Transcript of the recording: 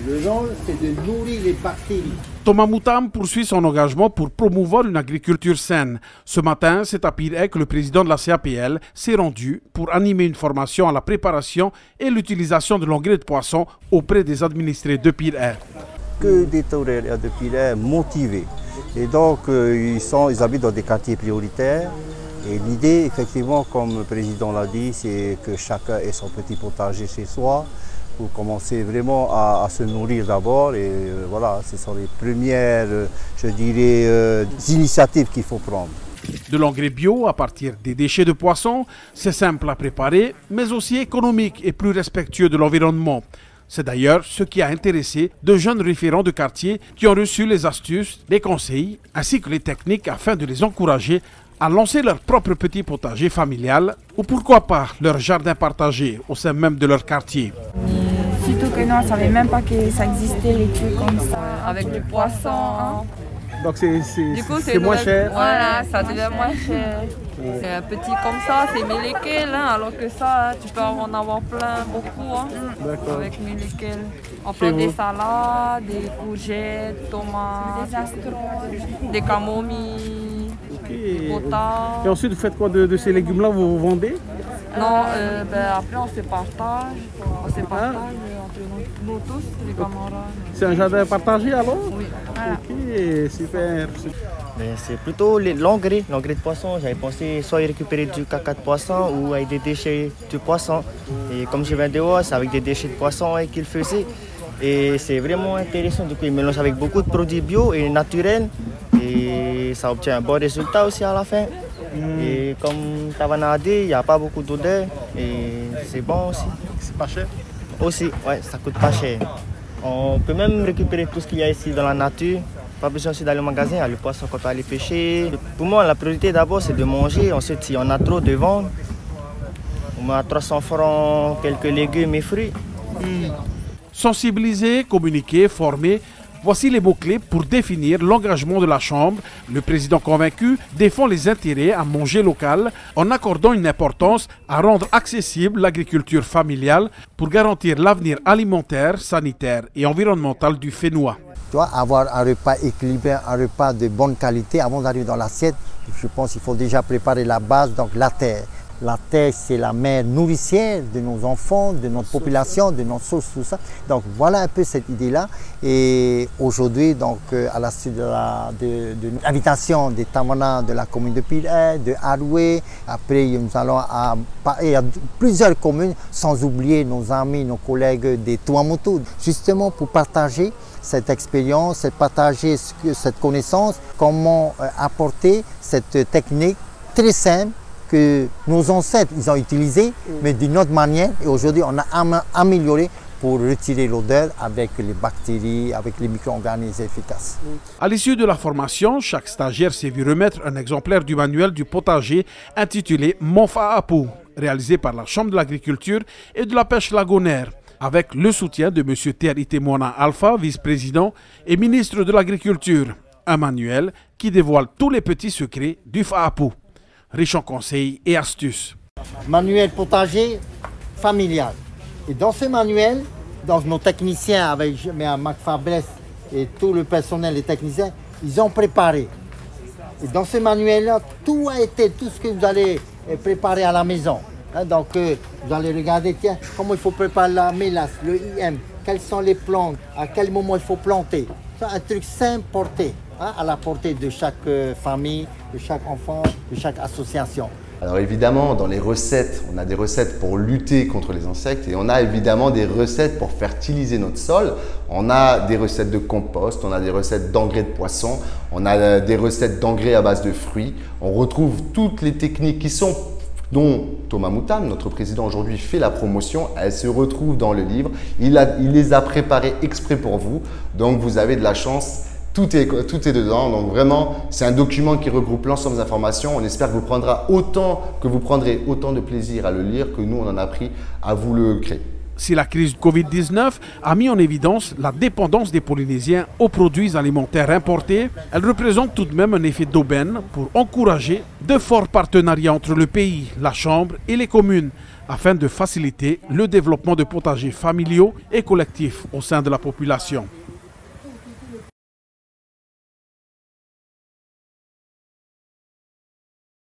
Le rôle, c'est de nourrir les bactéries. Thomas Moutam poursuit son engagement pour promouvoir une agriculture saine. Ce matin, c'est à Pirihai que le président de la CAPL s'est rendu pour animer une formation à la préparation et l'utilisation de l'engrais de poisson auprès des administrés de Pirihai. Que des taurins de Pirihai motivés. Et donc, ils habitent dans des quartiers prioritaires. Et l'idée, effectivement, comme le président l'a dit, c'est que chacun ait son petit potager chez soi pour commencer vraiment à se nourrir d'abord. Et voilà, ce sont les premières, je dirais, initiatives qu'il faut prendre. De l'engrais bio à partir des déchets de poissons, c'est simple à préparer, mais aussi économique et plus respectueux de l'environnement. C'est d'ailleurs ce qui a intéressé de jeunes référents de quartier qui ont reçu les astuces, les conseils ainsi que les techniques afin de les encourager à lancer leur propre petit potager familial ou pourquoi pas leur jardin partagé au sein même de leur quartier. Surtout que nous, on ne savait même pas que ça existait les trucs comme ça. Avec du poisson. Hein. Donc c'est moins cher. Voilà, ça devient moins cher. C'est un petit comme ça, c'est 1000 lesquels, hein, alors que ça, tu peux en avoir plein, beaucoup, hein, avec 1000 lesquels. On fait des salades, des courgettes, tomates, des astrons, des camomilles, des potas. Et ensuite, vous faites quoi de ces légumes-là? Vous vendez? Non, après on se partage. On se partage entre nous tous, les camarades. C'est un jardin partagé alors? Oui. Ok, super. C'est plutôt l'engrais de poisson. J'avais pensé soit y récupérer du caca de poisson ou avec des déchets de poisson. Et comme je viens de voir, c'est avec des déchets de poisson qu'il faisait. Et c'est vraiment intéressant. Du coup, il mélange avec beaucoup de produits bio et naturels. Et ça obtient un bon résultat aussi à la fin. Et comme Tavana a dit, il n'y a pas beaucoup d'odeur. Et c'est bon aussi. C'est pas cher? Aussi, ouais, ça coûte pas cher. On peut même récupérer tout ce qu'il y a ici dans la nature. Pas besoin aussi d'aller au magasin, il y a le poisson qu'on peut aller pêcher. Pour moi, la priorité d'abord, c'est de manger. Ensuite, si on a trop, de vendre. On met à 300 francs quelques légumes et fruits. Sensibiliser, communiquer, former, voici les mots-clés pour définir l'engagement de la Chambre. Le président convaincu défend les intérêts à manger local en accordant une importance à rendre accessible l'agriculture familiale pour garantir l'avenir alimentaire, sanitaire et environnemental du Fénois. Tu vois, avoir un repas équilibré, un repas de bonne qualité avant d'arriver dans l'assiette, je pense qu'il faut déjà préparer la base, donc la terre. La terre, c'est la mère nourricière de nos enfants, de notre population, de nos sources, tout ça. Donc voilà un peu cette idée-là. Et aujourd'hui, donc à la suite de l'invitation des Tamana de la commune de Pirihai, de Aroué, après nous allons à plusieurs communes, sans oublier nos amis, nos collègues des Tuamotu, justement pour partager cette expérience, partager cette connaissance, comment apporter cette technique très simple que nos ancêtres ils ont utilisé, mais d'une autre manière. Et aujourd'hui, on a amélioré pour retirer l'odeur avec les bactéries, avec les micro-organismes efficaces. À l'issue de la formation, chaque stagiaire s'est vu remettre un exemplaire du manuel du potager intitulé Monfa-Apu, réalisé par la Chambre de l'agriculture et de la pêche lagonaire, avec le soutien de M. Teritemoana Alpha, vice-président et ministre de l'Agriculture. Un manuel qui dévoile tous les petits secrets du Fa'apu, riche en conseils et astuces. Manuel potager familial. Et dans ce manuel, donc nos techniciens avec Marc Fabrès et tout le personnel, les techniciens, ils ont préparé. Et dans ce manuel-là, tout a été, tout ce que vous allez préparer à la maison. Donc vous allez regarder, tiens, comment il faut préparer la mélasse, le IM, quelles sont les plantes, à quel moment il faut planter. C'est un truc simple porté, à la portée de chaque famille, de chaque enfant, de chaque association. Alors évidemment, dans les recettes, on a des recettes pour lutter contre les insectes et on a évidemment des recettes pour fertiliser notre sol. On a des recettes de compost, on a des recettes d'engrais de poisson, on a des recettes d'engrais à base de fruits. On retrouve toutes les techniques dont Thomas Moutam, notre président aujourd'hui, fait la promotion. Elles se retrouvent dans le livre. Il les a préparées exprès pour vous. Donc vous avez de la chance. Tout est dedans, donc vraiment, c'est un document qui regroupe l'ensemble des informations. On espère que vous prendrez autant de plaisir à le lire que nous, on en a pris à vous le créer. Si la crise du Covid-19 a mis en évidence la dépendance des Polynésiens aux produits alimentaires importés, elle représente tout de même un effet d'aubaine pour encourager de forts partenariats entre le pays, la Chambre et les communes, afin de faciliter le développement de potagers familiaux et collectifs au sein de la population.